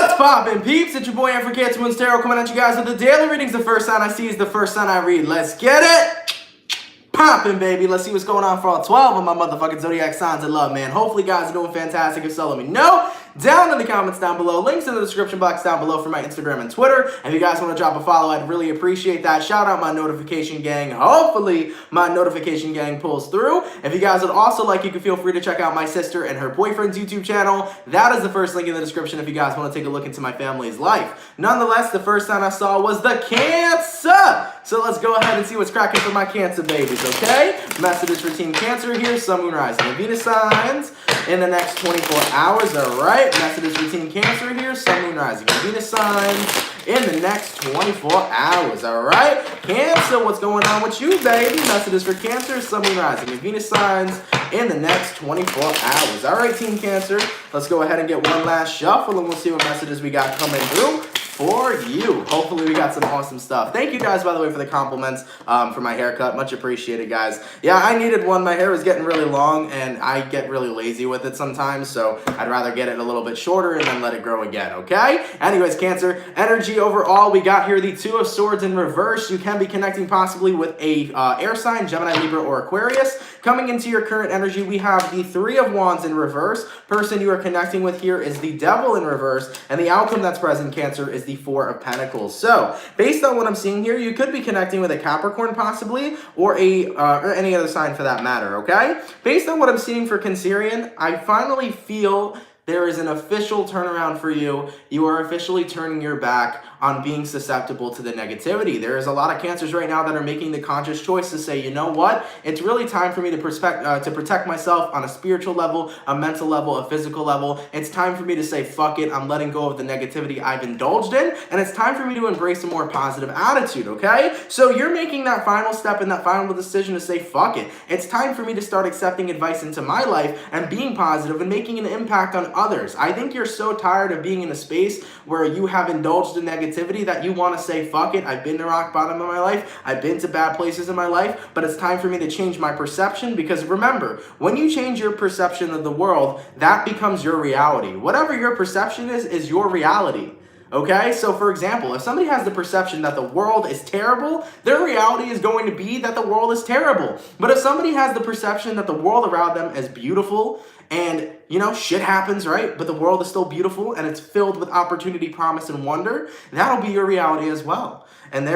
What's poppin', peeps? It's your boy from CancerMoonsTarot coming at you guys with the daily readings. The first sign I see is the first sign I read. Let's get it! Poppin', baby. Let's see what's going on for all 12 of my motherfucking zodiac signs of love, man. Hopefully, guys are doing fantastic. If so, let me know down in the comments down below. Links in the description box down below for my Instagram and Twitter. If you guys want to drop a follow, I'd really appreciate that. Shout out my notification gang. Hopefully, my notification gang pulls through. If you guys would also like, you can feel free to check out my sister and her boyfriend's YouTube channel. That is the first link in the description if you guys want to take a look into my family's life. Nonetheless, the first sign I saw was the Cancer. So let's go ahead and see what's cracking for my Cancer babies, okay? Messages for Team Cancer here. Sun, Moon, Rising, and Venus signs in the next 24 hours, all right? Messages for Team Cancer here. Sun, Moon, Rising, and Venus signs in the next 24 hours, all right? Cancer, what's going on with you, baby? Messages for Cancer, Sun, Moon, Rising, and Venus signs in the next 24 hours. All right, Team Cancer, let's go ahead and get one last shuffle, and we'll see what messages we got coming through for you. Hopefully we got some awesome stuff. Thank you guys, by the way, for the compliments for my haircut. Much appreciated, guys. Yeah, I needed one. My hair was getting really long, and I get really lazy with it sometimes, so I'd rather get it a little bit shorter and then let it grow again, okay? Anyways, Cancer, energy overall, we got here the Two of Swords in reverse. You can be connecting possibly with a air sign, Gemini, Libra, or Aquarius. Coming into your current energy, we have the Three of Wands in reverse. Person you are connecting with here is the Devil in reverse, and the outcome that's present, Cancer, is the Four of Pentacles. So, based on what I'm seeing here, you could be connecting with a Capricorn possibly, or any other sign for that matter, okay? Based on what I'm seeing for Cancerian, I finally feel there is an official turnaround for you. You are officially turning your back on being susceptible to the negativity. There is a lot of Cancers right now that are making the conscious choice to say, you know what? It's really time for me to protect myself on a spiritual level, a mental level, a physical level. It's time for me to say, fuck it, I'm letting go of the negativity I've indulged in, and it's time for me to embrace a more positive attitude, okay? So you're making that final step and that final decision to say, fuck it. It's time for me to start accepting advice into my life and being positive and making an impact on others. I think you're so tired of being in a space where you have indulged in negativity that you want to say, fuck it, I've been to rock bottom in my life, I've been to bad places in my life, but it's time for me to change my perception, because remember, when you change your perception of the world, that becomes your reality. Whatever your perception is your reality. Okay, so for example, if somebody has the perception that the world is terrible, their reality is going to be that the world is terrible. But if somebody has the perception that the world around them is beautiful and, you know, shit happens, right? But the world is still beautiful and it's filled with opportunity, promise, and wonder, that'll be your reality as well. And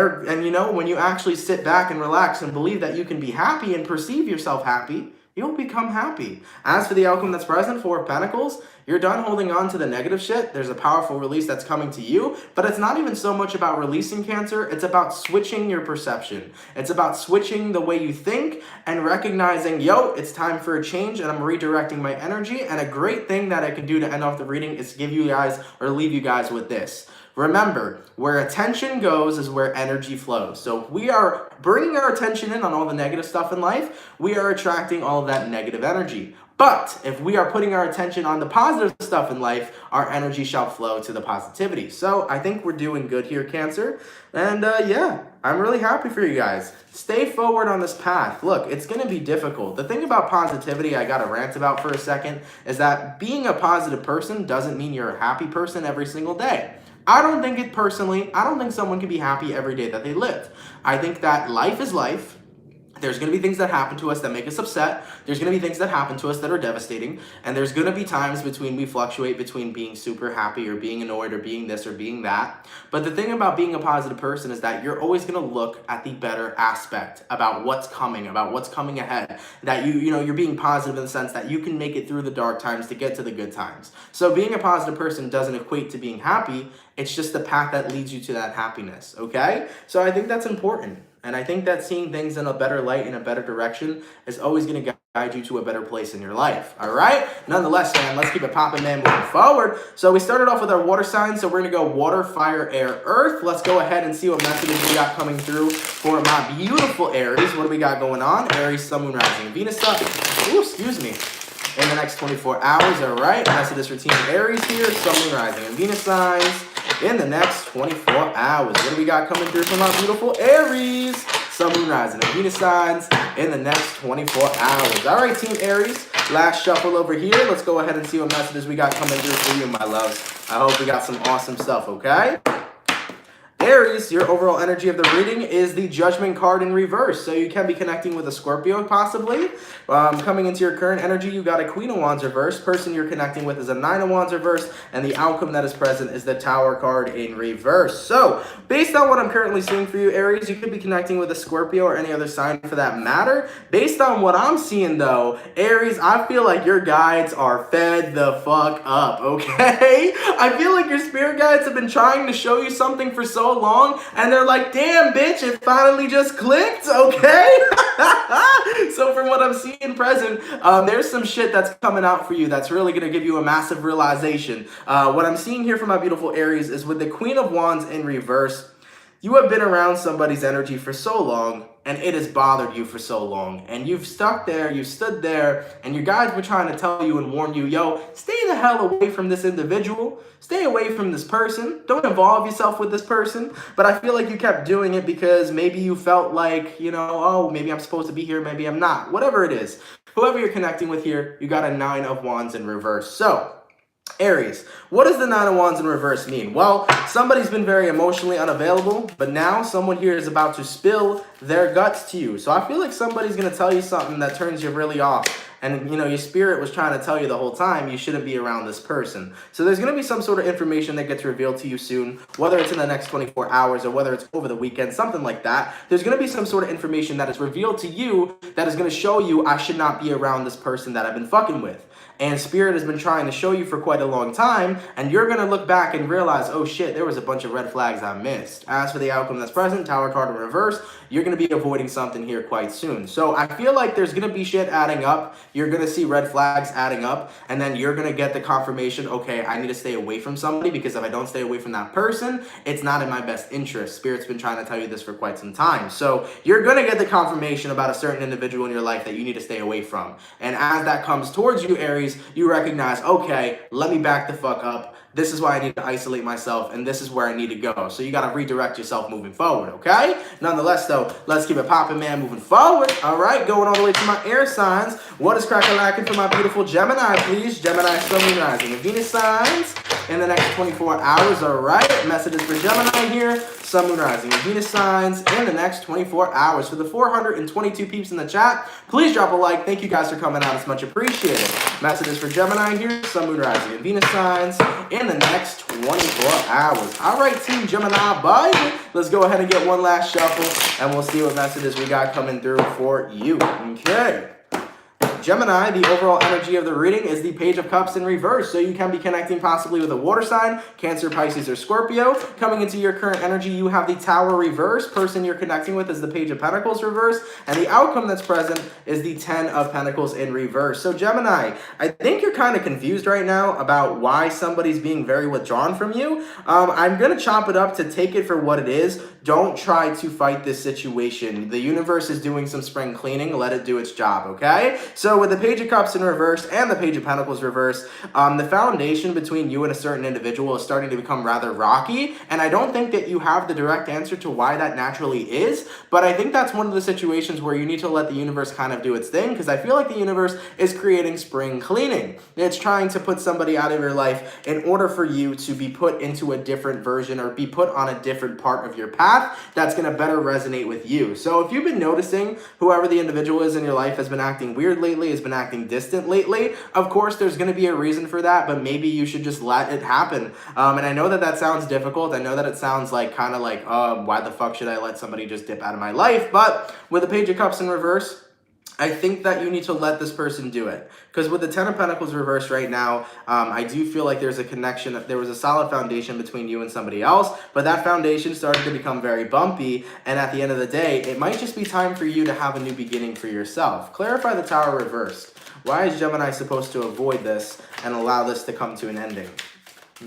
you know, when you actually sit back and relax and believe that you can be happy and perceive yourself happy, you'll become happy. As for the outcome that's present, Four of Pentacles, you're done holding on to the negative shit. There's a powerful release that's coming to you, but it's not even so much about releasing, Cancer. It's about switching your perception. It's about switching the way you think and recognizing, yo, it's time for a change and I'm redirecting my energy. And a great thing that I can do to end off the reading is give you guys or leave you guys with this. Remember, where attention goes is where energy flows. So if we are bringing our attention in on all the negative stuff in life, we are attracting all of that negative energy. But if we are putting our attention on the positive stuff in life, our energy shall flow to the positivity. So I think we're doing good here, Cancer. And yeah, I'm really happy for you guys. Stay forward on this path. Look, it's going to be difficult. The thing about positivity I got to rant about for a second is that being a positive person doesn't mean you're a happy person every single day. I don't think it personally. I don't think someone can be happy every day that they live. I think that life is life. There's going to be things that happen to us that make us upset. There's going to be things that happen to us that are devastating. And there's going to be times between we fluctuate between being super happy or being annoyed or being this or being that. But the thing about being a positive person is that you're always going to look at the better aspect about what's coming ahead. That you're being positive in the sense that you can make it through the dark times to get to the good times. So being a positive person doesn't equate to being happy. It's just the path that leads you to that happiness, okay? So I think that's important. And I think that seeing things in a better light, in a better direction, is always going to guide you to a better place in your life, all right? Nonetheless, man, let's keep it popping, man, moving forward. So we started off with our water signs, so we're going to go water, fire, air, earth. Let's go ahead and see what messages we got coming through for my beautiful Aries. What do we got going on? Aries, Sun, Moon, Rising, and Venus stuff. Ooh, excuse me. In the next 24 hours, all right? Messages for Team Aries here, Sun, Moon, Rising, and Venus signs. In the next 24 hours, what do we got coming through from our beautiful Aries? Sun, Moon, Rising, and Venus signs in the next 24 hours. All right, Team Aries, Last shuffle over here. Let's go ahead and see what messages we got coming through for you, my loves. I hope we got some awesome stuff, okay? Aries, your overall energy of the reading is the Judgment card in reverse. So you can be connecting with a Scorpio, possibly. Coming into your current energy, you got a Queen of Wands reverse. Person you're connecting with is a Nine of Wands reverse. And the outcome that is present is the Tower card in reverse. So, based on what I'm currently seeing for you, Aries, you could be connecting with a Scorpio or any other sign for that matter. Based on what I'm seeing, though, Aries, I feel like your guides are fed the fuck up, okay? I feel like your spirit guides have been trying to show you something for so long, and they're like, damn, bitch, it finally just clicked, okay? So from what I'm seeing present, there's some shit that's coming out for you that's really going to give you a massive realization. What I'm seeing here for my beautiful Aries is with the Queen of Wands in reverse, you have been around somebody's energy for so long, and it has bothered you for so long. And you've stuck there, you've stood there, and your guides were trying to tell you and warn you, yo, stay the hell away from this individual. Stay away from this person. Don't involve yourself with this person. But I feel like you kept doing it because maybe you felt like, you know, oh, maybe I'm supposed to be here, maybe I'm not. Whatever it is. Whoever you're connecting with here, you got a Nine of Wands in reverse. So, Aries, what does the Nine of Wands in reverse mean? Well, somebody's been very emotionally unavailable, but now someone here is about to spill their guts to you. So I feel like somebody's going to tell you something that turns you really off. And, you know, your spirit was trying to tell you the whole time you shouldn't be around this person. So there's going to be some sort of information that gets revealed to you soon, whether it's in the next 24 hours or whether it's over the weekend, something like that. There's going to be some sort of information that is revealed to you that is going to show you I should not be around this person that I've been fucking with. And Spirit has been trying to show you for quite a long time, and you're going to look back and realize, oh shit, there was a bunch of red flags I missed. As for the outcome that's present, Tower card in reverse, you're going to be avoiding something here quite soon. So I feel like there's going to be shit adding up. You're going to see red flags adding up, and then you're going to get the confirmation, okay, I need to stay away from somebody, because if I don't stay away from that person, it's not in my best interest. Spirit's been trying to tell you this for quite some time. So you're going to get the confirmation about a certain individual in your life that you need to stay away from. And as that comes towards you, Aries, you recognize, okay, let me back the fuck up. This is why I need to isolate myself, and this is where I need to go. So you got to redirect yourself moving forward, okay? Nonetheless, though, let's keep it popping, man, moving forward. All right, going all the way to my air signs. What is crack-a-lacking for my beautiful Gemini, please? Gemini, Sun, Moon, Rising, and Venus signs in the next 24 hours, all right? Messages for Gemini here. Sun, Moon, Rising, and Venus signs in the next 24 hours. For the 422 peeps in the chat, please drop a like. Thank you guys for coming out. It's much appreciated. Messages for Gemini here. Sun, Moon, Rising, and Venus signs in the next 24 hours. All right, Team Gemini, bye. Let's go ahead and get one last shuffle, and we'll see what messages we got coming through for you. Okay. Gemini, the overall energy of the reading is the Page of Cups in reverse. So you can be connecting possibly with a water sign, Cancer, Pisces, or Scorpio. Coming into your current energy, you have the Tower reverse. Person you're connecting with is the Page of Pentacles reverse. And the outcome that's present is the Ten of Pentacles in reverse. So Gemini, I think you're kind of confused right now about why somebody's being very withdrawn from you. I'm going to chop it up to take it for what it is. Don't try to fight this situation. The universe is doing some spring cleaning. Let it do its job, okay? So with the Page of Cups in reverse and the Page of Pentacles reverse, the foundation between you and a certain individual is starting to become rather rocky, and I don't think that you have the direct answer to why that naturally is, but I think that's one of the situations where you need to let the universe kind of do its thing, because I feel like the universe is creating spring cleaning. It's trying to put somebody out of your life in order for you to be put into a different version or be put on a different part of your path that's going to better resonate with you. So if you've been noticing whoever the individual is in your life has been acting weird lately, has been acting distant lately, of course there's going to be a reason for that, but maybe you should just let it happen. And I know that that sounds difficult. I know that it sounds like kind of like, why the fuck should I let somebody just dip out of my life? But with the Page of Cups in reverse, I think that you need to let this person do it. Because with the Ten of Pentacles reversed right now, I do feel like there's a connection. There was a solid foundation between you and somebody else, but that foundation started to become very bumpy, and at the end of the day, it might just be time for you to have a new beginning for yourself. Clarify the Tower reversed. Why is Gemini supposed to avoid this and allow this to come to an ending?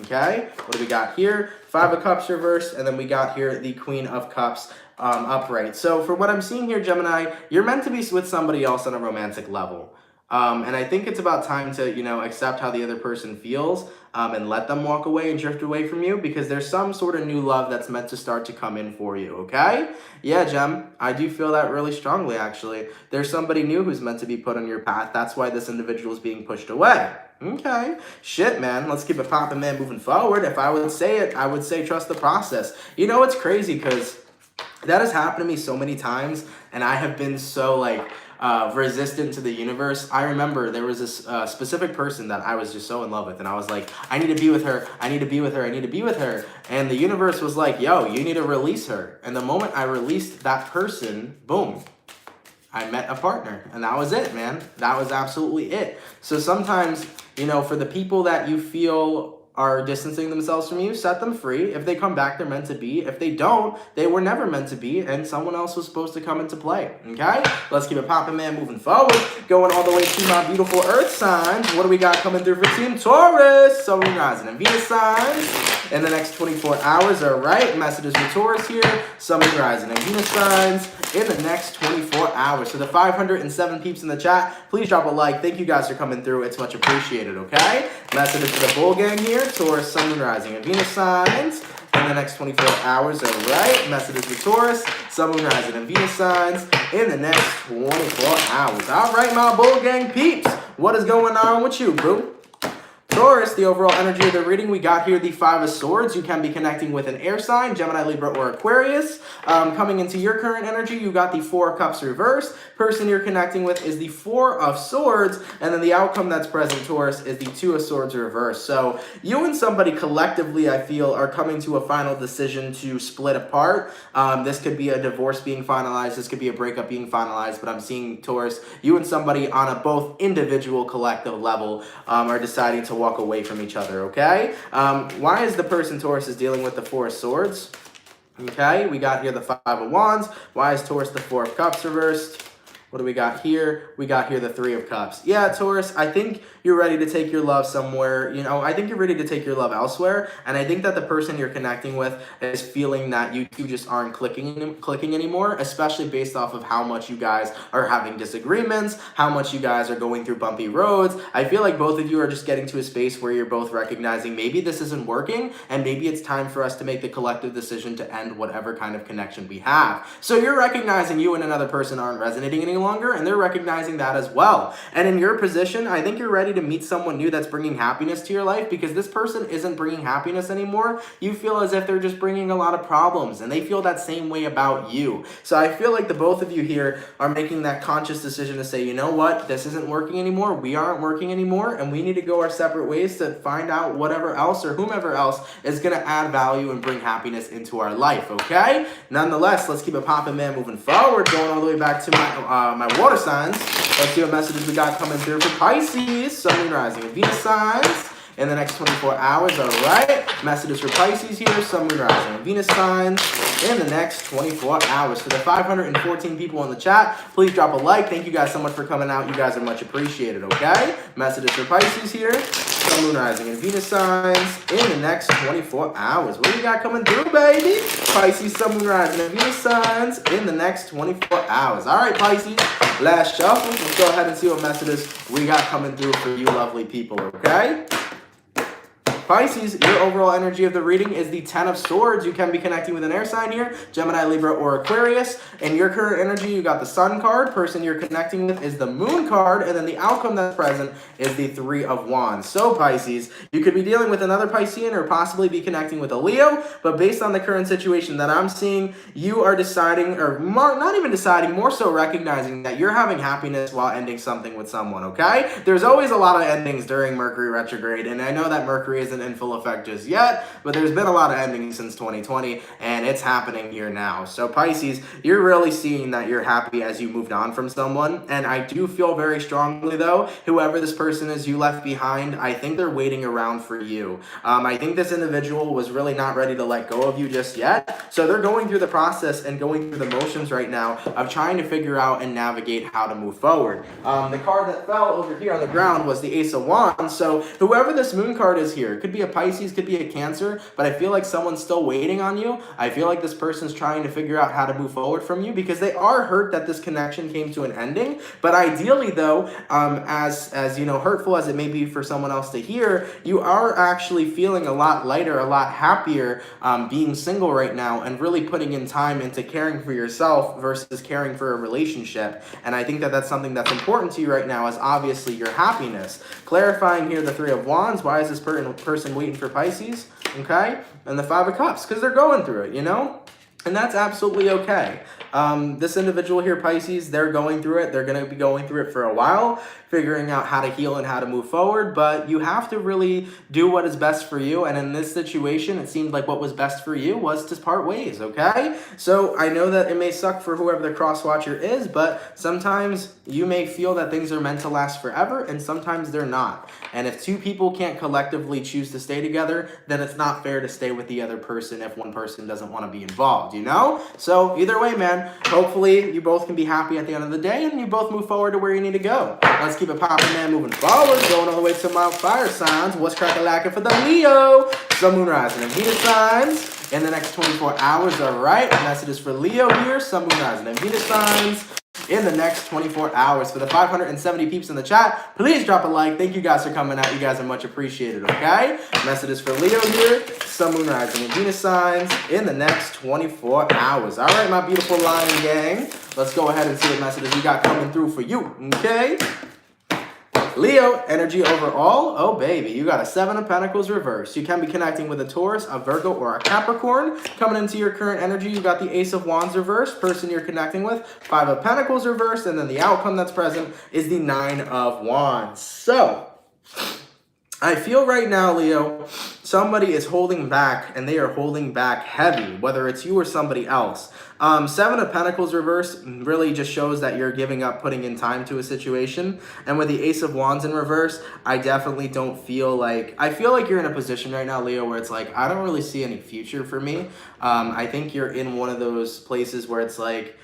Okay, what do we got here? Five of Cups reversed, and then we got here the Queen of Cups upright. So for what I'm seeing here, Gemini, you're meant to be with somebody else on a romantic level. And I think it's about time to, you know, accept how the other person feels, and let them walk away and drift away from you, because there's some sort of new love that's meant to start to come in for you, okay? Yeah, Gem, I do feel that really strongly, actually. There's somebody new who's meant to be put on your path. That's why this individual is being pushed away. Okay. Shit, man. Let's keep it popping, man, moving forward. If I would say it, I would say trust the process. You know, it's crazy because that has happened to me so many times, and I have been so, like, resistant to the universe. I remember there was this specific person that I was just so in love with, and I was like, I need to be with her, I need to be with her, I need to be with her. And the universe was like, yo, you need to release her. And the moment I released that person, boom, I met a partner, and that was it, man. That was absolutely it. So sometimes, you know, for the people that you feel are distancing themselves from you, set them free. If they come back, they're meant to be. If they don't, they were never meant to be, and someone else was supposed to come into play, okay? Let's keep it popping, man, moving forward. Going all the way to my beautiful Earth signs. What do we got coming through for Team Taurus? Sun, Moon, Rising, and Venus signs in the next 24 hours, all right? Messages for Taurus here. Sun, Moon, Rising, and Venus signs in the next 24 hours. So the 507 peeps in the chat, please drop a like. Thank you guys for coming through. It's much appreciated, okay? Messages for the Bull Gang here. Taurus, Sun, Moon, Rising, and Venus signs in the next 24 hours, all right? Messages for Taurus, Sun, Moon, Rising, and Venus signs in the next 24 hours. All right, my Bull Gang peeps, what is going on with you, boo? Taurus, the overall energy of the reading, we got here the Five of Swords. You can be connecting with an air sign, Gemini, Libra, or Aquarius. Coming into your current energy, you got the Four of Cups reversed. Person you're connecting with is the Four of Swords, and then the outcome that's present, Taurus, is the Two of Swords reversed. So you and somebody collectively, I feel, are coming to a final decision to split apart. This could be a divorce being finalized. This could be a breakup being finalized, but I'm seeing, Taurus, you and somebody on a both individual, collective level are deciding to walk away from each other, okay? Why is the person Taurus is dealing with the Four of Swords? Okay, we got here the Five of Wands. Why is Taurus the Four of Cups reversed? What do we got here? We got here the Three of Cups. Yeah, Taurus, I think you're ready to take your love somewhere. You know, I think you're ready to take your love elsewhere. And I think that the person you're connecting with is feeling that you two just aren't clicking anymore, especially based off of how much you guys are having disagreements, how much you guys are going through bumpy roads. I feel like both of you are just getting to a space where you're both recognizing maybe this isn't working, and maybe it's time for us to make the collective decision to end whatever kind of connection we have. So you're recognizing you and another person aren't resonating any longer, and they're recognizing that as well. And in your position, I think you're ready to meet someone new that's bringing happiness to your life, because this person isn't bringing happiness anymore. You feel as if they're just bringing a lot of problems, and they feel that same way about you. So I feel like the both of you here are making that conscious decision to say, you know what, this isn't working anymore, we aren't working anymore, and we need to go our separate ways to find out whatever else or whomever else is going to add value and bring happiness into our life, okay? Nonetheless, let's keep it popping, man, moving forward, going all the way back to my water signs. Let's see what messages we got coming through for Pisces, Sun, Moon, Rising, and Venus signs in the next 24 hours. All right, messages for Pisces here, Sun, Moon, Rising, and Venus signs in the next 24 hours. For the 514 people in the chat, please drop a like. Thank you guys so much for coming out. You guys are much appreciated, okay? Messages for Pisces here, Sun, Moon, Rising, and Venus signs in the next 24 hours. What do you got coming through, baby? Pisces, Sun, Moon, Rising, and Venus signs in the next 24 hours. All right, Pisces, last shuffle. Let's go ahead and see what messages we got coming through for you lovely people, okay? Pisces, your overall energy of the reading is the Ten of Swords. You can be connecting with an air sign here, Gemini, Libra, or Aquarius. In your current energy, you got the Sun card. Person you're connecting with is the Moon card. And then the outcome that's present is the Three of Wands. So, Pisces, you could be dealing with another Piscean or possibly be connecting with a Leo. But based on the current situation that I'm seeing, you are deciding, or not even deciding, more so recognizing that you're having happiness while ending something with someone, okay? There's always a lot of endings during Mercury retrograde. And I know that Mercury isn't in full effect just yet, but there's been a lot of endings since 2020, and it's happening here now. So Pisces, you're really seeing that you're happy as you moved on from someone, and I do feel very strongly, though, whoever this person is you left behind, I think they're waiting around for you. I think this individual was really not ready to let go of you just yet, so they're going through the process and going through the motions right now of trying to figure out and navigate how to move forward. The card that fell over here on the ground was the Ace of Wands, so whoever this Moon card is here, could be a Pisces, could be a Cancer, but I feel like someone's still waiting on you. I feel like this person's trying to figure out how to move forward from you because they are hurt that this connection came to an ending. But ideally though, as you know, hurtful as it may be for someone else to hear, you are actually feeling a lot lighter, a lot happier being single right now and really putting in time into caring for yourself versus caring for a relationship. And I think that that's something that's important to you right now, is obviously your happiness. Clarifying here the Three of Wands. Why is this person waiting for Pisces? Okay. And the Five of Cups, because they're going through it, you know? And that's absolutely okay. This individual here, Pisces, they're going through it. They're going to be going through it for a while, figuring out how to heal and how to move forward. But you have to really do what is best for you. And in this situation, it seemed like what was best for you was to part ways, okay? So I know that it may suck for whoever the cross watcher is, but sometimes you may feel that things are meant to last forever, and sometimes they're not. And if two people can't collectively choose to stay together, then it's not fair to stay with the other person if one person doesn't want to be involved, you know? So either way, man, hopefully you both can be happy at the end of the day and you both move forward to where you need to go. Let's keep it popping, man, moving forward, going all the way to my fire signs. What's crack-a-lackin' for the Leo? Sun, Moon, Rising, and Venus signs in the next 24 hours. All right, messages for Leo here. Sun, Moon, Rising, and Venus signs in the next 24 hours. For the 570 peeps in the chat, please drop a like. Thank you guys for coming out. You guys are much appreciated, okay? Messages for Leo here. Sun, Moon, Rising, and Venus signs in the next 24 hours. All right, my beautiful Lion gang. Let's go ahead and see what messages we got coming through for you, okay? Leo, energy overall. Oh, baby, you got a Seven of Pentacles reverse. You can be connecting with a Taurus, a Virgo, or a Capricorn. Coming into your current energy, you got the Ace of Wands reverse, person you're connecting with, Five of Pentacles reverse, and then the outcome that's present is the Nine of Wands. So, I feel right now, Leo, somebody is holding back, and they are holding back heavy, whether it's you or somebody else. Seven of Pentacles reverse really just shows that you're giving up putting in time to a situation. And with the Ace of Wands in reverse, I definitely don't feel like... I feel like you're in a position right now, Leo, where it's like, I don't really see any future for me. I think you're in one of those places where it's like,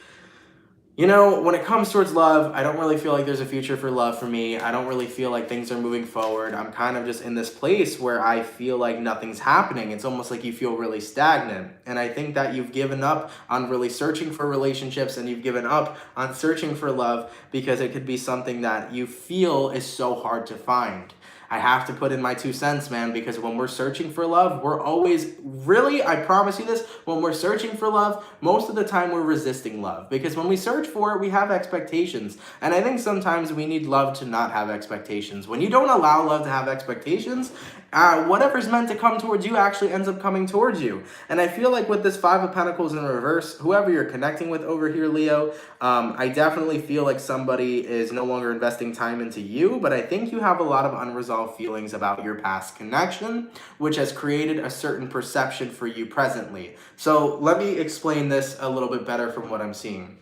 you know, when it comes towards love, I don't really feel like there's a future for love for me. I don't really feel like things are moving forward. I'm kind of just in this place where I feel like nothing's happening. It's almost like you feel really stagnant. And I think that you've given up on really searching for relationships, and you've given up on searching for love because it could be something that you feel is so hard to find. I have to put in my 2 cents, man, because when we're searching for love, we're always, really, I promise you this, when we're searching for love, most of the time we're resisting love. Because when we search for it, we have expectations. And I think sometimes we need love to not have expectations. When you don't allow love to have expectations, whatever's meant to come towards you actually ends up coming towards you. And I feel like with this Five of Pentacles in reverse, whoever you're connecting with over here, Leo, I definitely feel like somebody is no longer investing time into you, but I think you have a lot of unresolved feelings about your past connection, which has created a certain perception for you presently. So let me explain this a little bit better from what I'm seeing.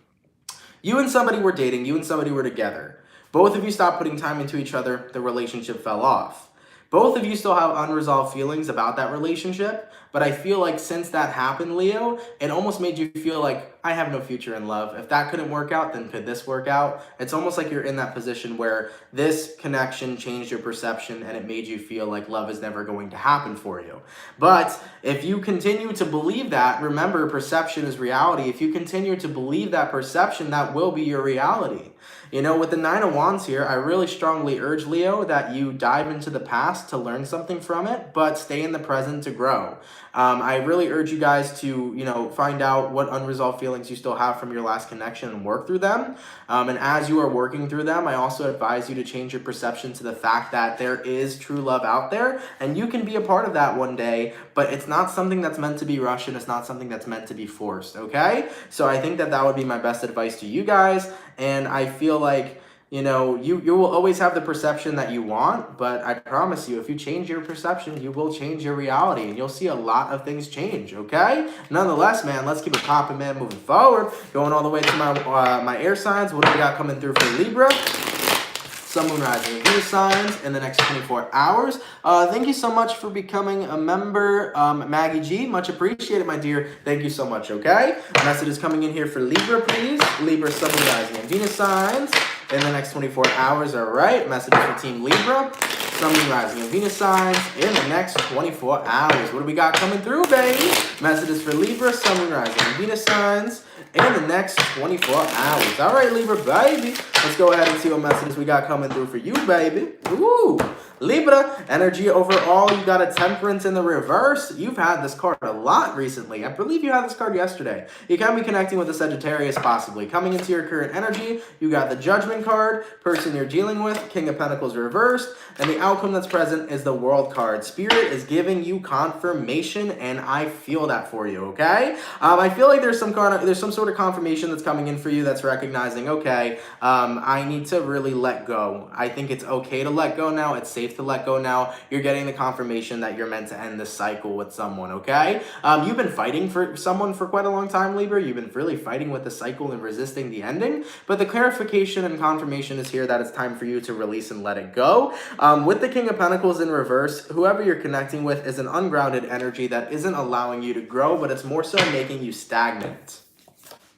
You and somebody were dating, you and somebody were together. Both of you stopped putting time into each other, the relationship fell off. Both of you still have unresolved feelings about that relationship, but I feel like since that happened, Leo, it almost made you feel like, I have no future in love. If that couldn't work out, then could this work out? It's almost like you're in that position where this connection changed your perception and it made you feel like love is never going to happen for you. But if you continue to believe that, remember, perception is reality. If you continue to believe that perception, that will be your reality. You know, with the Nine of Wands here, I really strongly urge, Leo, that you dive into the past to learn something from it, but stay in the present to grow. I really urge you guys to, you know, find out what unresolved feelings you still have from your last connection and work through them. And as you are working through them, I also advise you to change your perception to the fact that there is true love out there, and you can be a part of that one day, but it's not something that's meant to be rushed, and it's not something that's meant to be forced, okay? So I think that that would be my best advice to you guys, and I feel like, you know, you will always have the perception that you want, but I promise you, if you change your perception, you will change your reality, and you'll see a lot of things change, okay? Nonetheless, man, let's keep it popping, man, moving forward. Going all the way to my air signs. What do we got coming through for Libra? Sun, Moon, Rising, and Venus signs in the next 24 hours. Thank you so much for becoming a member, Maggie G. Much appreciated, my dear. Thank you so much, okay? Message is coming in here for Libra, please. Libra, Sun, Moon, Rising, and Venus signs in the next 24 hours. All right, messages for Team Libra. Sun, Moon, Rising, and Venus signs in the next 24 hours. What do we got coming through, baby? Messages for Libra, Sun, Moon, Rising, and Venus signs in the next 24 hours. All right, Libra, baby. Let's go ahead and see what messages we got coming through for you, baby. Ooh. Libra, energy overall, you got a Temperance in the reverse. You've had this card a lot recently. I believe you had this card yesterday. You can be connecting with a Sagittarius possibly. Coming into your current energy, you got the Judgment card, person you're dealing with, King of Pentacles reversed, and the outcome that's present is the World card. Spirit is giving you confirmation, and I feel that for you, okay? I feel like there's some sort of confirmation that's coming in for you that's recognizing, okay, I need to really let go. I think it's okay to let go now. It's safe to let go now. You're getting the confirmation that you're meant to end this cycle with someone, okay? You've been fighting for someone for quite a long time, Libra. You've been really fighting with the cycle and resisting the ending, but the clarification and confirmation is here that it's time for you to release and let it go. With the King of Pentacles in reverse, whoever you're connecting with is an ungrounded energy that isn't allowing you to grow, but it's more so making you stagnant.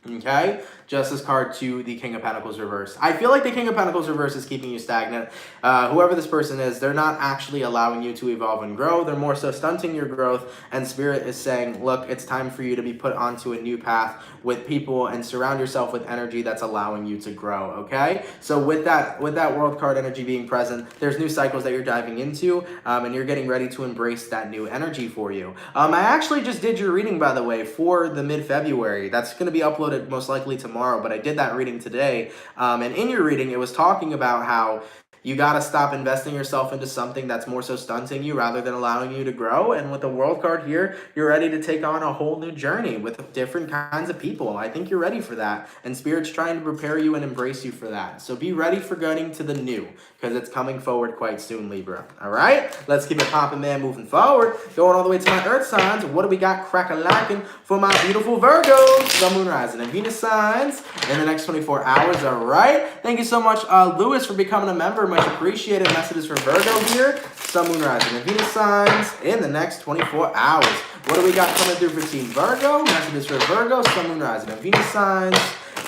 Okay, Justice card to the King of Pentacles reverse. I feel like the King of Pentacles reverse is keeping you stagnant. Whoever this person is, they're not actually allowing you to evolve and grow. They're more so stunting your growth, and Spirit is saying, look, it's time for you to be put onto a new path with people and surround yourself with energy that's allowing you to grow, okay? So with that World card energy being present, there's new cycles that you're diving into, and you're getting ready to embrace that new energy for you. I actually just did your reading, by the way, for the mid-February. That's going to be uploaded most likely tomorrow, but I did that reading today, and in your reading it was talking about how you got to stop investing yourself into something that's more so stunting you rather than allowing you to grow. And with the World card here, you're ready to take on a whole new journey with different kinds of people. I think you're ready for that. And Spirit's trying to prepare you and embrace you for that. So be ready for going to the new, because it's coming forward quite soon, Libra. All right? Let's keep it popping, man, moving forward. Going all the way to my Earth signs. What do we got crack-a-lacking for my beautiful Virgos? Sun, Moon, Rising, and Venus signs in the next 24 hours. All right? Thank you so much, Lewis, for becoming a member. Much appreciated. Messages for Virgo here. Sun, Moon, Rising, and Venus signs in the next 24 hours. What do we got coming through for Team Virgo? Messages for Virgo, Sun, Moon, Rising, and Venus signs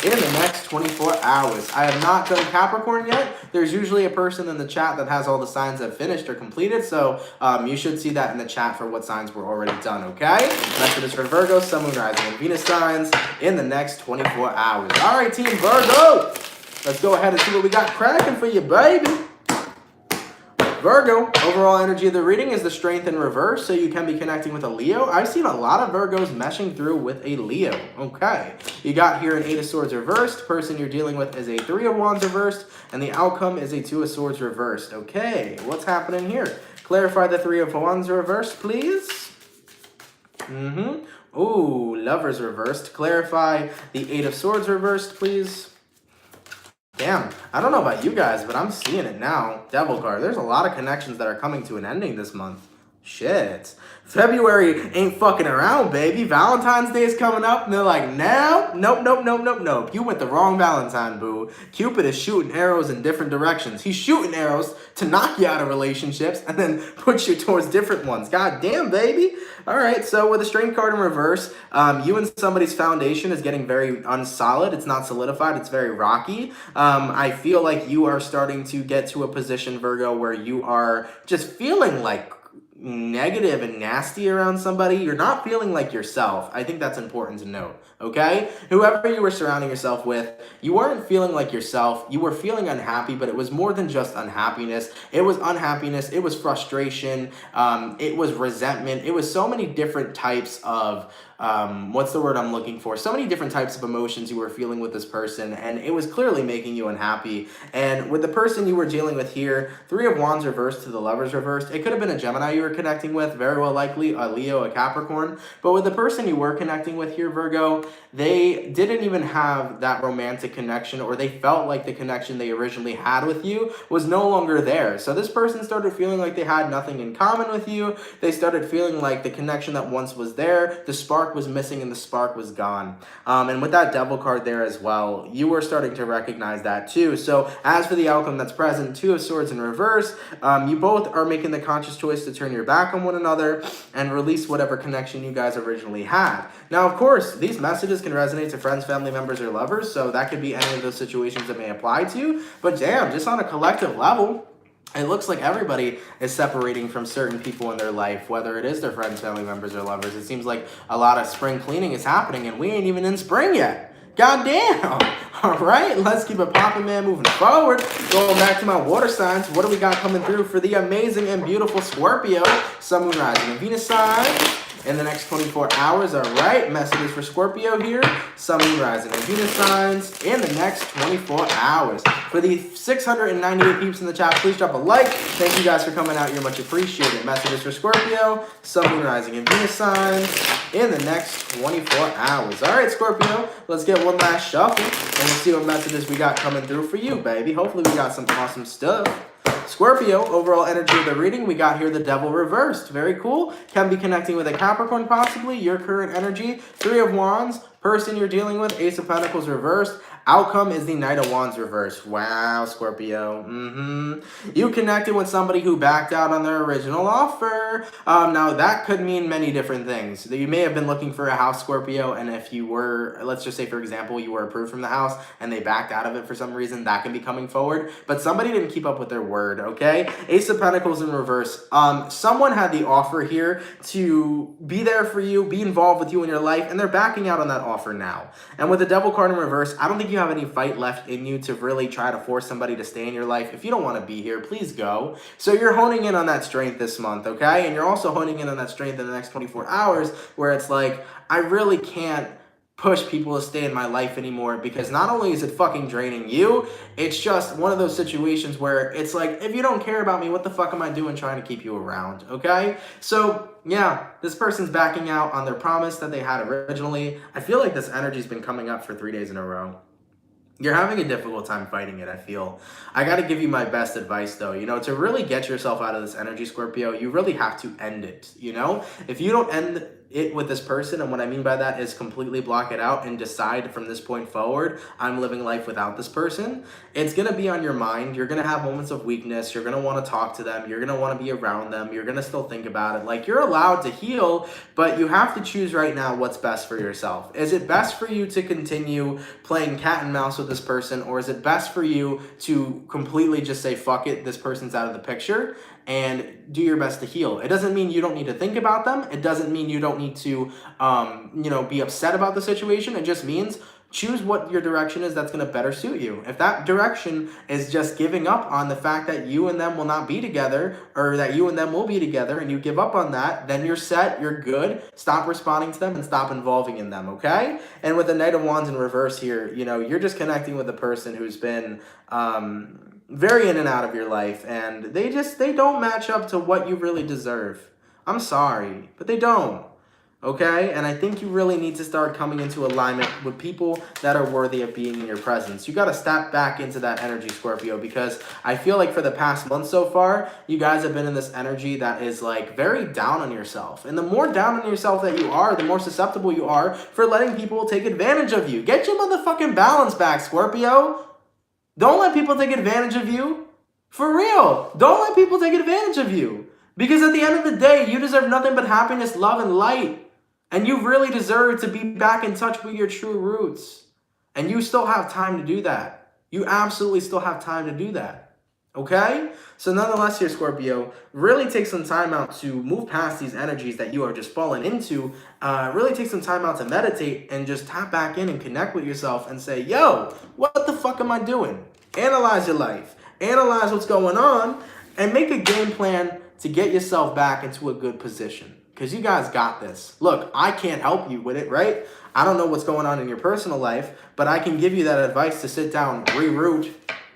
in the next 24 hours. I have not done Capricorn yet. There's usually a person in the chat that has all the signs that finished or completed, so you should see that in the chat for what signs were already done, okay? Messages for Virgo, Sun, Moon, Rising, and Venus signs in the next 24 hours. All right, Team Virgo. Let's go ahead and see what we got cracking for you, baby. Virgo, overall energy of the reading is the Strength in reverse, so you can be connecting with a Leo. I've seen a lot of Virgos meshing through with a Leo. Okay. You got here an 8 of Swords reversed. Person you're dealing with is a 3 of Wands reversed, and the outcome is a 2 of Swords reversed. Okay. What's happening here? Clarify the 3 of Wands reversed, please. Ooh, Lovers reversed. Clarify the 8 of Swords reversed, please. Damn, I don't know about you guys, but I'm seeing it now. Devil card. There's a lot of connections that are coming to an ending this month. Shit. February ain't fucking around, baby. Valentine's Day is coming up, and they're like, no, nope. You went the wrong Valentine, boo. Cupid is shooting arrows in different directions. He's shooting arrows to knock you out of relationships and then push you towards different ones. God damn, baby. All right, so with the Strength card in reverse, you and somebody's foundation is getting very unsolid. It's not solidified. It's very rocky. I feel like you are starting to get to a position, Virgo, where you are just feeling like negative and nasty around somebody. You're not feeling like yourself. I think that's important to note, okay? Whoever you were surrounding yourself with, you weren't feeling like yourself. You were feeling unhappy, but it was more than just unhappiness. It was unhappiness. It was frustration. It was resentment. It was so many different types of what's the word I'm looking for? So many different types of emotions you were feeling with this person, and it was clearly making you unhappy. And with the person you were dealing with here, 3 of Wands reversed to the Lovers reversed. It could have been a Gemini you were connecting with, very well likely a Leo, a Capricorn. But with the person you were connecting with here, Virgo, they didn't even have that romantic connection, or they felt like the connection they originally had with you was no longer there. So this person started feeling like they had nothing in common with you. They started feeling like the connection that once was there, the spark was missing and the spark was gone. And with that Devil card there as well, you were starting to recognize that too. So as for the outcome that's present, 2 of Swords in reverse, you both are making the conscious choice to turn your back on one another and release whatever connection you guys originally had. Now, of course, these messages can resonate to friends, family members, or lovers, so that could be any of those situations that may apply to you. But damn, just on a collective level, it looks like everybody is separating from certain people in their life, whether it is their friends, family members, or lovers. It seems like a lot of spring cleaning is happening, and we ain't even in spring yet. God damn. All right, let's keep it popping, man, moving forward. Going back to my water signs, what do we got coming through for the amazing and beautiful Scorpio, Sun, Moon, Rising, and Venus sign in the next 24 hours? All right, messages for Scorpio here, Sun, Moon, Rising, and Venus signs in the next 24 hours. For the 698 peeps in the chat, please drop a like. Thank you guys for coming out. You're much appreciated. Messages for Scorpio, Sun, Moon, Rising, and Venus signs in the next 24 hours. All right, Scorpio, let's get one last shuffle, and we'll see what messages we got coming through for you, baby. Hopefully we got some awesome stuff. Scorpio, overall energy of the reading, we got here the Devil reversed. Very cool. Can be connecting with a Capricorn possibly. Your current energy, 3 of Wands. Person you're dealing with, Ace of Pentacles reversed. Outcome is the Knight of Wands reversed. Wow, Scorpio. You connected with somebody who backed out on their original offer. Now, that could mean many different things. You may have been looking for a house, Scorpio, and if you were, let's just say, for example, you were approved from the house and they backed out of it for some reason, that can be coming forward. But somebody didn't keep up with their word, okay? Ace of Pentacles in reverse. Someone had the offer here to be there for you, be involved with you in your life, and they're backing out on that offer now. And with the Devil card in reverse, I don't think you have any fight left in you to really try to force somebody to stay in your life. If you don't want to be here, please go. So you're honing in on that strength this month, okay? And you're also honing in on that strength in the next 24 hours where it's like, I really can't push people to stay in my life anymore, because not only is it fucking draining you, it's just one of those situations where it's like, if you don't care about me, what the fuck am I doing trying to keep you around, okay? So yeah, this person's backing out on their promise that they had originally. I feel like this energy's been coming up for 3 days in a row. You're having a difficult time fighting it, I feel. I got to give you my best advice, though. You know, to really get yourself out of this energy, Scorpio, you really have to end it, you know? If you don't end it with this person, and what I mean by that is completely block it out and decide from this point forward, I'm living life without this person, it's going to be on your mind. You're going to have moments of weakness. You're going to want to talk to them. You're going to want to be around them. You're going to still think about it. Like, you're allowed to heal, but you have to choose right now what's best for yourself. Is it best for you to continue playing cat and mouse with this person, or is it best for you to completely just say, fuck it, this person's out of the picture, and do your best to heal? It doesn't mean you don't need to think about them. It doesn't mean you don't need to, you know, be upset about the situation. It just means choose what your direction is that's going to better suit you. If that direction is just giving up on the fact that you and them will not be together, or that you and them will be together, and you give up on that, then you're set, you're good. Stop responding to them and stop involving in them, okay? And with the Knight of Wands in reverse here, you know, you're just connecting with a person who's been very in and out of your life, and they don't match up to what you really deserve. I'm sorry, but they don't. Okay? And I think you really need to start coming into alignment with people that are worthy of being in your presence. You got to step back into that energy, Scorpio, because I feel like for the past month so far, you guys have been in this energy that is like very down on yourself. And the more down on yourself that you are, the more susceptible you are for letting people take advantage of you. Get your motherfucking balance back, Scorpio. Don't let people take advantage of you. For real. Don't let people take advantage of you. Because at the end of the day, you deserve nothing but happiness, love, and light. And you really deserve to be back in touch with your true roots. And you still have time to do that. You absolutely still have time to do that. Okay? So nonetheless here, Scorpio, really take some time out to move past these energies that you are just falling into. Really take some time out to meditate and just tap back in and connect with yourself and say, yo, what the fuck am I doing? Analyze your life. Analyze what's going on and make a game plan to get yourself back into a good position. Because you guys got this. Look, I can't help you with it, right? I don't know what's going on in your personal life, but I can give you that advice to sit down, reroute,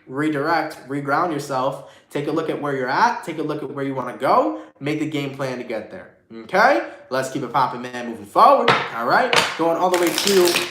redirect, reground yourself, take a look at where you're at, take a look at where you want to go, make the game plan to get there. Okay? Let's keep it popping, man, moving forward. All right? Going all the way to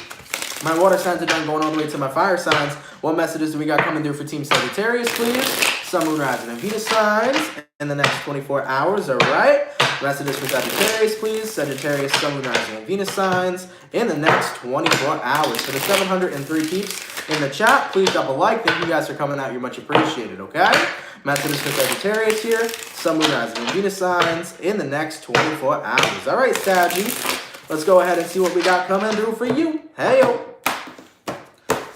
my water signs are done, going all the way to my fire signs. What messages do we got coming through for Team Sagittarius, please? Sun, Moon, Rising, and Venus signs in the next 24 hours, all right? Messages for Sagittarius, please. Sagittarius, Sun, Moon, Rising, and Venus signs in the next 24 hours. For the 703 peeps in the chat, please drop a like. Thank you guys for coming out. You're much appreciated, okay? Messages for Sagittarius here. Sun, Moon, Rising, and Venus signs in the next 24 hours. All right, Saggy. Let's go ahead and see what we got coming through for you. Hey-yo.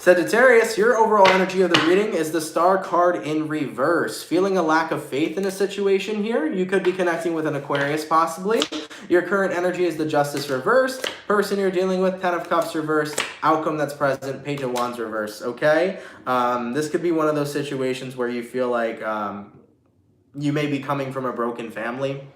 Sagittarius, your overall energy of the reading is the Star card in reverse. Feeling a lack of faith in a situation here. You could be connecting with an Aquarius possibly. Your current energy is the Justice reversed. Person you're dealing with, Ten of Cups reversed. Outcome that's present, Page of Wands reversed, okay? This could be one of those situations where you feel like you may be coming from a broken family.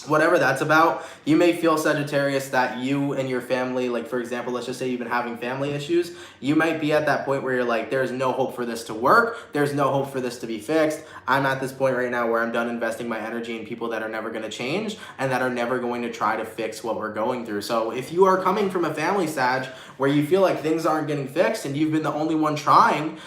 Whatever that's about, you may feel, Sagittarius, that you and your family, like for example, let's just say you've been having family issues, you might be at that point where you're like, there's no hope for this to work, there's no hope for this to be fixed. I'm at this point right now where I'm done investing my energy in people that are never going to change and that are never going to try to fix what we're going through. So if you are coming from a family, Sag, where you feel like things aren't getting fixed and you've been the only one trying,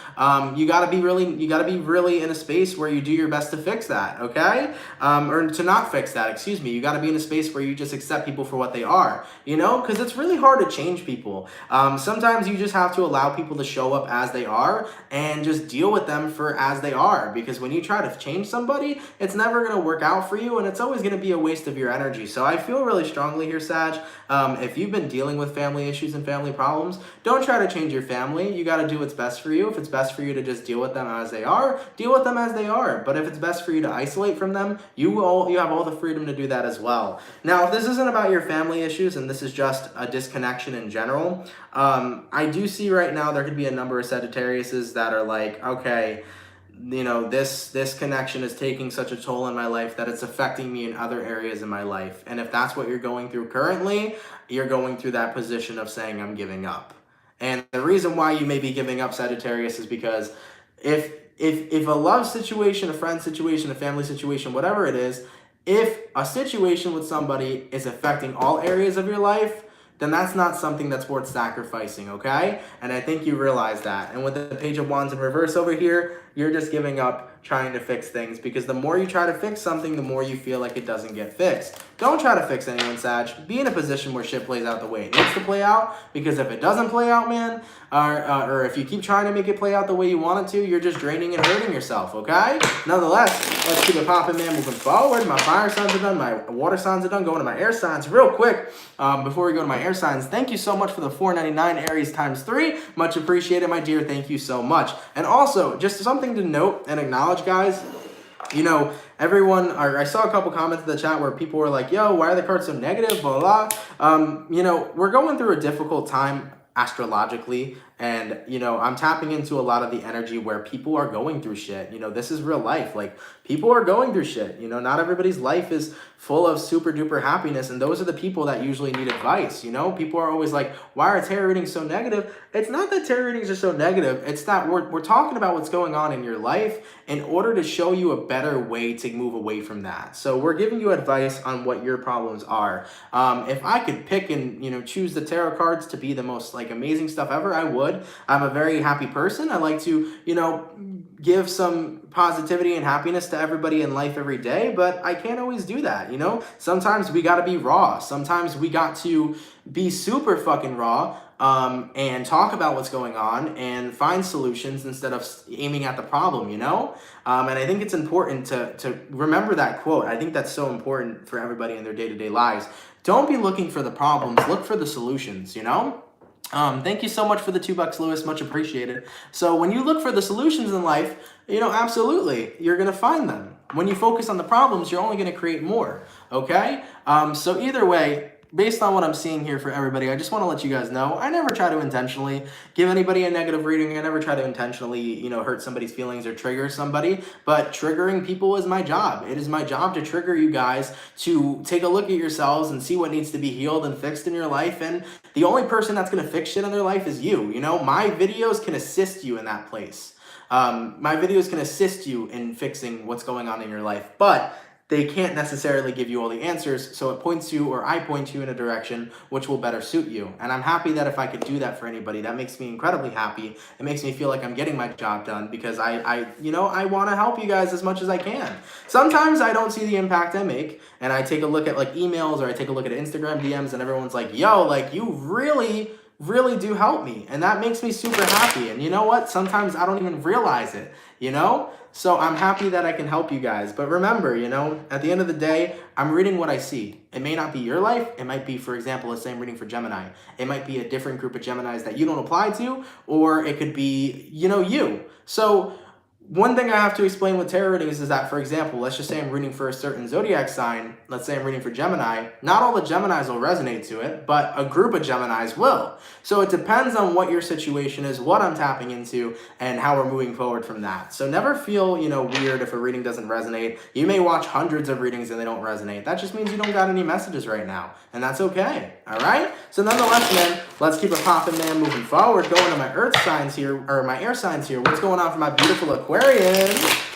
you gotta be really in a space where you do your best to fix that, okay? Or to not fix that, excuse me. You got to be in a space where you just accept people for what they are, you know, because it's really hard to change people. Sometimes you just have to allow people to show up as they are and just deal with them for as they are, because when you try to change somebody, it's never going to work out for you and it's always going to be a waste of your energy. So I feel really strongly here, Sag, if you've been dealing with family issues and family problems, don't try to change your family. You got to do what's best for you. If it's best for you to just deal with them as they are, deal with them as they are. But if it's best for you to isolate from them, you have all the freedom to do that as well. Now, if this isn't about your family issues and this is just a disconnection in general, I do see right now there could be a number of Sagittariuses that are like, okay, you know, this connection is taking such a toll in my life that it's affecting me in other areas in my life. And if that's what you're going through currently, you're going through that position of saying, I'm giving up. And the reason why you may be giving up, Sagittarius, is because if a love situation, a friend situation, a family situation, whatever it is, if a situation with somebody is affecting all areas of your life, then that's not something that's worth sacrificing, okay? And I think you realize that. And with the Page of Wands in reverse over here, you're just giving up trying to fix things, because the more you try to fix something, the more you feel like it doesn't get fixed. Don't try to fix anyone, Sag. Be in a position where shit plays out the way it needs to play out, because if it doesn't play out, man, or if you keep trying to make it play out the way you want it to, you're just draining and hurting yourself, okay? Nonetheless, let's keep it popping, man, moving forward. My fire signs are done, my water signs are done, going to my air signs. Real quick, before we go to my air signs, thank you so much for the $4.99 Aries times 3. Much appreciated, my dear. Thank you so much. And also, just something to note and acknowledge, guys, you know, everyone, or I saw a couple comments in the chat where people were like, yo, why are the cards so negative, blah, blah. You know, we're going through a difficult time astrologically, and you know, I'm tapping into a lot of the energy where people are going through shit. You know, this is real life. Like, people are going through shit. You know, not everybody's life is full of super duper happiness, and those are the people that usually need advice. You know, people are always like, why are tarot readings so negative? It's not that tarot readings are so negative, it's that we're talking about what's going on in your life in order to show you a better way to move away from that. So we're giving you advice on what your problems are. If I could pick and, you know, choose the tarot cards to be the most like amazing stuff ever, I would. I'm a very happy person. I like to, you know, give some positivity and happiness to everybody in life every day, but I can't always do that, you know? Sometimes we got to be raw. Sometimes we got to be super fucking raw and talk about what's going on and find solutions instead of aiming at the problem, you know? And I think it's important to remember that quote. I think that's so important for everybody in their day-to-day lives. Don't be looking for the problems, look for the solutions, you know? Thank you so much for the $2, Lewis. Much appreciated. So when you look for the solutions in life, you know, absolutely, you're going to find them. When you focus on the problems, you're only going to create more, okay? So either way, based on what I'm seeing here for everybody, I just want to let you guys know, I never try to intentionally give anybody a negative reading. I never try to intentionally, you know, hurt somebody's feelings or trigger somebody, but triggering people is my job. It is my job to trigger you guys to take a look at yourselves and see what needs to be healed and fixed in your life. And the only person that's going to fix shit in their life is you. You know, my videos can assist you in that place. My videos can assist you in fixing what's going on in your life, but they can't necessarily give you all the answers, so it points you, or I point you in a direction which will better suit you. And I'm happy that if I could do that for anybody, that makes me incredibly happy. It makes me feel like I'm getting my job done, because I want to help you guys as much as I can. Sometimes I don't see the impact I make, and I take a look at like emails, or I take a look at Instagram DMs, and everyone's like, yo, like, you really really do help me. And that makes me super happy. And you know what? Sometimes I don't even realize it, you know? So I'm happy that I can help you guys. But remember, you know, at the end of the day, I'm reading what I see. It may not be your life. It might be, for example, the same reading for Gemini. It might be a different group of Geminis that you don't apply to, or it could be, you know, you. So one thing I have to explain with tarot readings is that, for example, let's just say I'm reading for a certain zodiac sign. Let's say I'm reading for Gemini. Not all the Geminis will resonate to it, but a group of Geminis will. So it depends on what your situation is, what I'm tapping into, and how we're moving forward from that. So never feel, you know, weird if a reading doesn't resonate. You may watch hundreds of readings and they don't resonate. That just means you don't got any messages right now, and that's okay. All right? So nonetheless, man, let's keep it popping, man, moving forward. Going to my earth signs here, or my air signs here. What's going on for my beautiful Aquarius,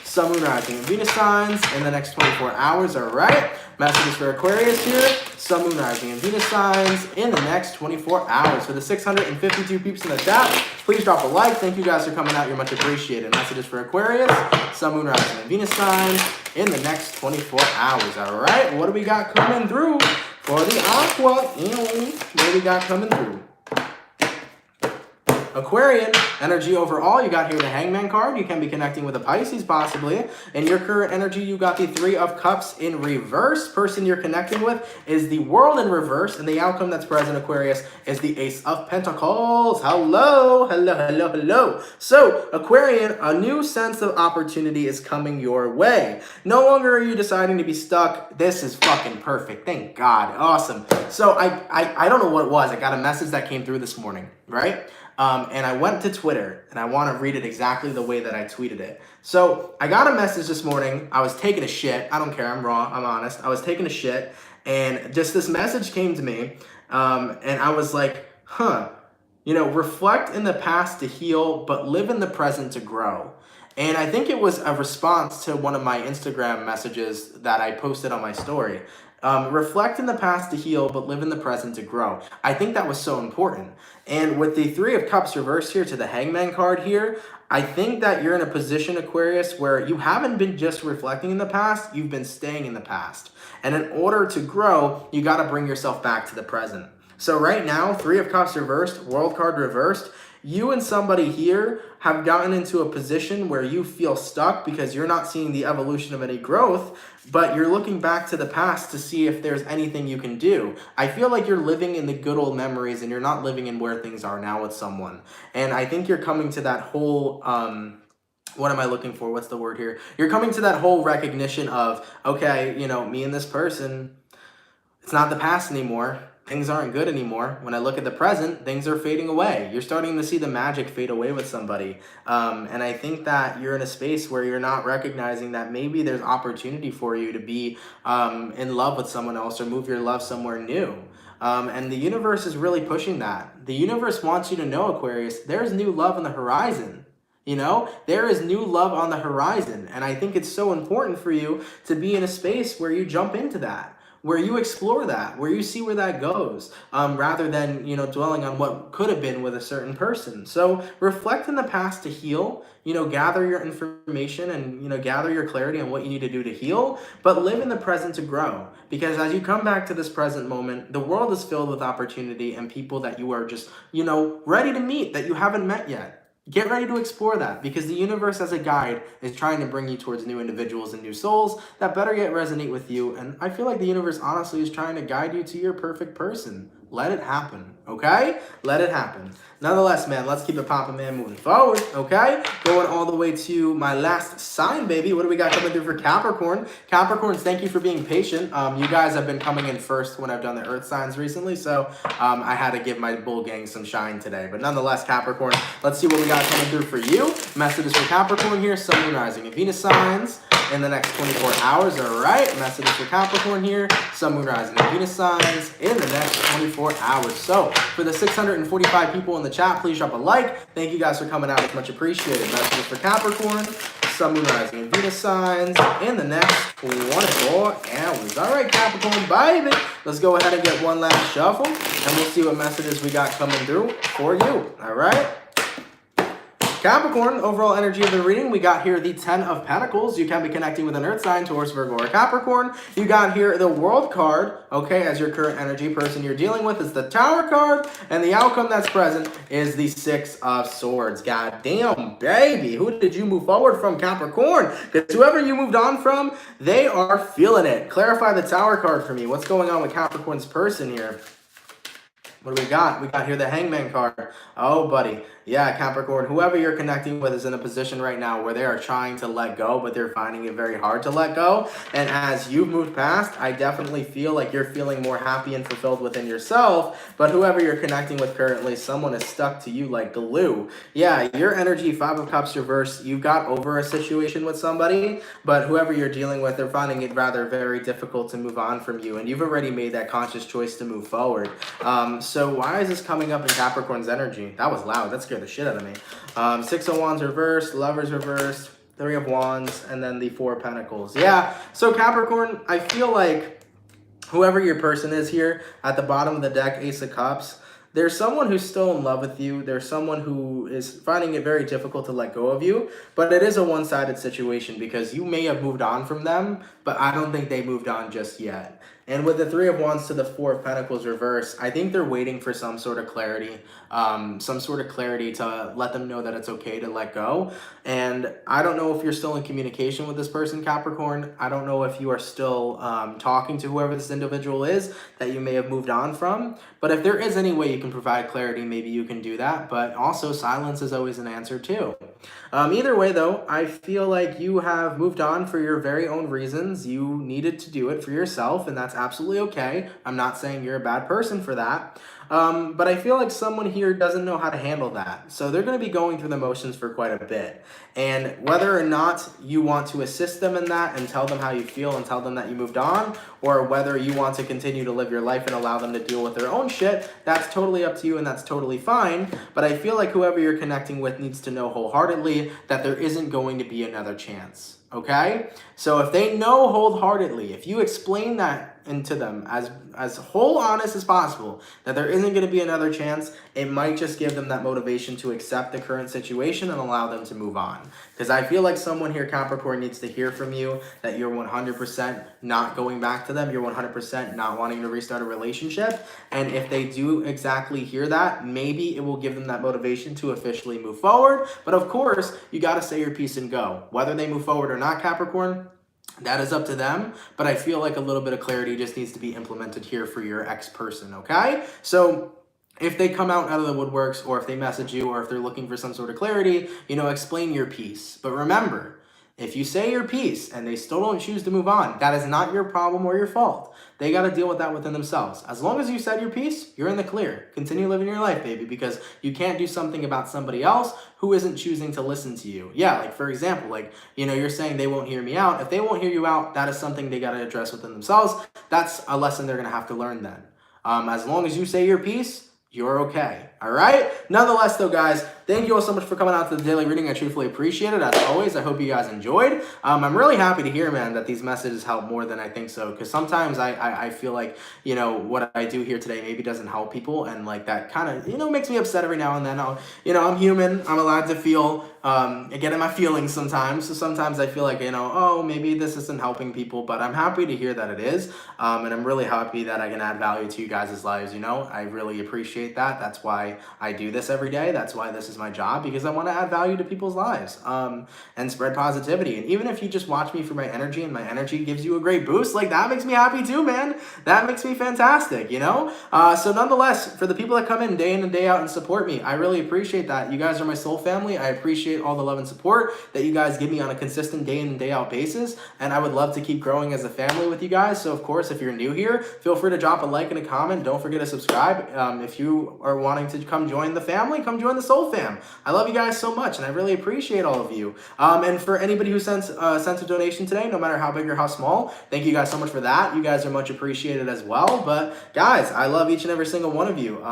Sun, Moon, Rising, and Venus signs in the next 24 hours, all right? Messages for Aquarius here, Sun, Moon, Rising, and Venus signs in the next 24 hours. For the 652 peeps in the chat, please drop a like. Thank you guys for coming out. You're much appreciated. Messages for Aquarius, Sun, Moon, Rising, and Venus signs in the next 24 hours, all right? What do we got coming through for the Aqua? What do we got coming through? Aquarian energy overall, you got here the Hangman card. You can be connecting with a Pisces possibly. In your current energy, you got the Three of Cups in reverse. Person you're connecting with is the World in reverse, and the outcome that's present, Aquarius, is the Ace of Pentacles. Hello, hello, hello, hello. So, Aquarian, a new sense of opportunity is coming your way. No longer are you deciding to be stuck. This is fucking perfect. Thank God. Awesome. So, I don't know what it was. I got a message that came through this morning, right? And I went to Twitter, and I want to read it exactly the way that I tweeted it. So I got a message this morning. I was taking a shit. I don't care. I'm raw. I'm honest. I was taking a shit, and just this message came to me, and I was like, you know, reflect in the past to heal, but live in the present to grow. And I think it was a response to one of my Instagram messages that I posted on my story. Reflect in the past to heal, but live in the present to grow. I think that was so important. And with the Three of Cups reversed here to the Hangman card here, I think that you're in a position, Aquarius, where you haven't been just reflecting in the past, you've been staying in the past. And in order to grow, you got to bring yourself back to the present. So right now, Three of Cups reversed, World card reversed, you and somebody here have gotten into a position where you feel stuck because you're not seeing the evolution of any growth, but you're looking back to the past to see if there's anything you can do. I feel like you're living in the good old memories and you're not living in where things are now with someone. And I think you're coming to that whole, what am I looking for? What's the word here? You're coming to that whole recognition of, okay, you know, me and this person, it's not the past anymore. Things aren't good anymore. When I look at the present, things are fading away. You're starting to see the magic fade away with somebody. And I think that you're in a space where you're not recognizing that maybe there's opportunity for you to be in love with someone else or move your love somewhere new. And the universe is really pushing that. The universe wants you to know, Aquarius, there's new love on the horizon. You know, there is new love on the horizon. And I think it's so important for you to be in a space where you jump into that, where you explore that, where you see where that goes, rather than, you know, dwelling on what could have been with a certain person. So reflect in the past to heal, you know, gather your information and, you know, gather your clarity on what you need to do to heal, but live in the present to grow. Because as you come back to this present moment, the world is filled with opportunity and people that you are just, you know, ready to meet that you haven't met yet. Get ready to explore that, because the universe as a guide is trying to bring you towards new individuals and new souls that better yet resonate with you. And I feel like the universe honestly is trying to guide you to your perfect person. Let it happen, okay? Let it happen. Nonetheless, man, let's keep it popping, man, moving forward, okay? Going all the way to my last sign, baby. What do we got coming through for Capricorn? Capricorns, thank you for being patient. You guys have been coming in first when I've done the earth signs recently, so I had to give my bull gang some shine today. But nonetheless, Capricorn, let's see what we got coming through for you. Messages for Capricorn here, Sun, Moon, Rising, and Venus signs in the next 24 hours, all right? Messages for Capricorn here, Sun, Moon, Rising, and Venus signs in the next 24 hours. So for the 645 people in the chat, please drop a like. Thank you guys for coming out. It's much appreciated. Messages for Capricorn, Sun, Moon, Rising, and Venus signs in the next 24 hours. All right, Capricorn, baby. Let's go ahead and get one last shuffle, and we'll see what messages we got coming through for you, all right? Capricorn, overall energy of the reading, we got here the 10 of Pentacles. You can be connecting with an earth sign, Taurus, Virgo, or Capricorn. You got here the World card, okay, as your current energy. Person you're dealing with is the Tower card, and the outcome that's present is the 6 of Swords. God damn, baby, who did you move forward from, Capricorn? Because whoever you moved on from, they are feeling it. Clarify the Tower card for me. What's going on with Capricorn's person here? What do we got? We got here the Hangman card. Oh, buddy. Yeah, Capricorn, whoever you're connecting with is in a position right now where they are trying to let go, but they're finding it very hard to let go. And as you've moved past, I definitely feel like you're feeling more happy and fulfilled within yourself. But whoever you're connecting with currently, someone is stuck to you like glue. Yeah, your energy, 5 of Cups reverse, you got over a situation with somebody, but whoever you're dealing with, they're finding it rather very difficult to move on from you. And you've already made that conscious choice to move forward. So why is this coming up in Capricorn's energy? That was loud. That scared the shit out of me. 6 of Wands reversed, Lovers reversed, 3 of Wands, and then the 4 of Pentacles. Yeah, so Capricorn, I feel like whoever your person is here, at the bottom of the deck, Ace of Cups, there's someone who's still in love with you. There's someone who is finding it very difficult to let go of you. But it is a one-sided situation because you may have moved on from them, but I don't think they moved on just yet. And with the 3 of Wands to the 4 of Pentacles reverse, I think they're waiting for some sort of clarity. To let them know that it's okay to let go. And I don't know if you're still in communication with this person, Capricorn. I don't know if you are still talking to whoever this individual is that you may have moved on from. But if there is any way you can provide clarity, maybe you can do that. But also, silence is always an answer too. Either way, though, I feel like you have moved on for your very own reasons. You needed to do it for yourself, and that's absolutely okay. I'm not saying you're a bad person for that. But I feel like someone here doesn't know how to handle that. So they're going to be going through the motions for quite a bit. And whether or not you want to assist them in that and tell them how you feel and tell them that you moved on, or whether you want to continue to live your life and allow them to deal with their own shit, that's totally up to you and that's totally fine. But I feel like whoever you're connecting with needs to know wholeheartedly that there isn't going to be another chance. Okay? So if they know wholeheartedly, if you explain that into them as whole honest as possible, that there isn't going to be another chance, it might just give them that motivation to accept the current situation and allow them to move on. Because I feel like someone here, Capricorn, needs to hear from you that you're 100% not going back to them. You're 100% not wanting to restart a relationship. And if they do exactly hear that, maybe it will give them that motivation to officially move forward. But of course, you got to say your piece and go. Whether they move forward or not, Capricorn, that is up to them, but I feel like a little bit of clarity just needs to be implemented here for your ex-person, okay? So if they come out of the woodworks, or if they message you, or if they're looking for some sort of clarity, explain your piece. But remember, if you say your piece and they still don't choose to move on, that is not your problem or your fault. They got to deal with that within themselves. As long as you said your piece, you're in the clear. Continue living your life, baby, because you can't do something about somebody else who isn't choosing to listen to you. Yeah, like for example, you're saying they won't hear me out. If they won't hear you out, that is something they got to address within themselves. That's a lesson they're going to have to learn then. As long as you say your piece, you're okay. All right? Nonetheless, though, guys, thank you all so much for coming out to the daily reading. I truthfully appreciate it. As always, I hope you guys enjoyed. I'm really happy to hear, man, that these messages help more than I think so. Because sometimes I feel like, what I do here today maybe doesn't help people. And that kind of, makes me upset every now and then. I'm human. I'm allowed to feel, get in my feelings sometimes. So sometimes I feel like, oh, maybe this isn't helping people. But I'm happy to hear that it is. And I'm really happy that I can add value to you guys' lives. I really appreciate that. That's why I do this every day. That's why this is my job, because I want to add value to people's lives and spread positivity. And even if you just watch me for my energy and my energy gives you a great boost, that makes me happy too, man. That makes me fantastic, So nonetheless, for the people that come in and day out and support me, I really appreciate that. You guys are my soul family. I appreciate all the love and support that you guys give me on a consistent day in and day out basis. And I would love to keep growing as a family with you guys. So of course, if you're new here, feel free to drop a like and a comment. Don't forget to subscribe. If you are wanting to come join the family, come join the Soul Fam. I love you guys so much, and I really appreciate all of you. And for anybody who sent a donation today, no matter how big or how small, thank you guys so much for that. You guys are much appreciated as well. But guys, I love each and every single one of you.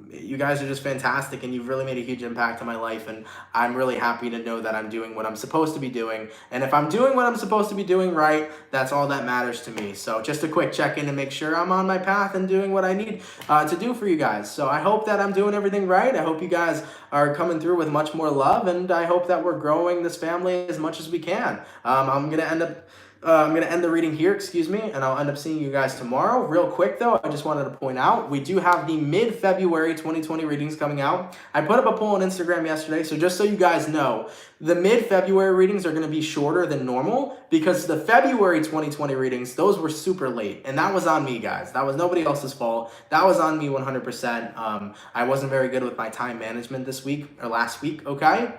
You guys are just fantastic, and you've really made a huge impact on my life, and I'm really happy to know that I'm doing what I'm supposed to be doing. And if I'm doing what I'm supposed to be doing right, that's all that matters to me. So just a quick check-in to make sure I'm on my path and doing what I need to do for you guys. So So I hope that I'm doing everything right. I hope you guys are coming through with much more love, and I hope that we're growing this family as much as we can. I'm gonna end the reading here, excuse me, and I'll end up seeing you guys tomorrow. Real quick though, I just wanted to point out, we do have the mid-February 2020 readings coming out. I put up a poll on Instagram yesterday, so just so you guys know, the mid-February readings are going to be shorter than normal because the February 2020 readings, those were super late, and that was on me, guys. That was nobody else's fault. That was on me 100%. I wasn't very good with my time management this week, or last week, okay?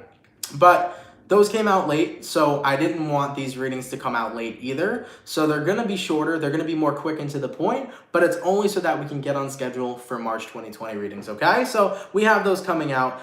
But those came out late, so I didn't want these readings to come out late either. So they're going to be shorter, they're going to be more quick and to the point, but it's only so that we can get on schedule for March 2020 readings, okay? So we have those coming out.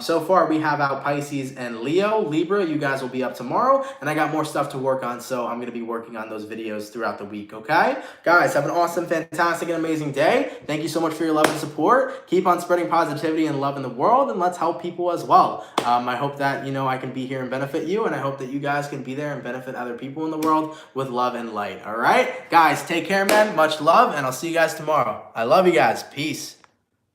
So far, we have out Pisces and Leo. Libra, you guys will be up tomorrow, and I got more stuff to work on, so I'm going to be working on those videos throughout the week, okay? Guys, have an awesome, fantastic, and amazing day. Thank you so much for your love and support. Keep on spreading positivity and love in the world, and let's help people as well. I hope that, I can be here and benefit you, and I hope that you guys can be there and benefit other people in the world with love and light. All right, guys, take care, man. Much love, and I'll see you guys tomorrow. I love you guys. Peace.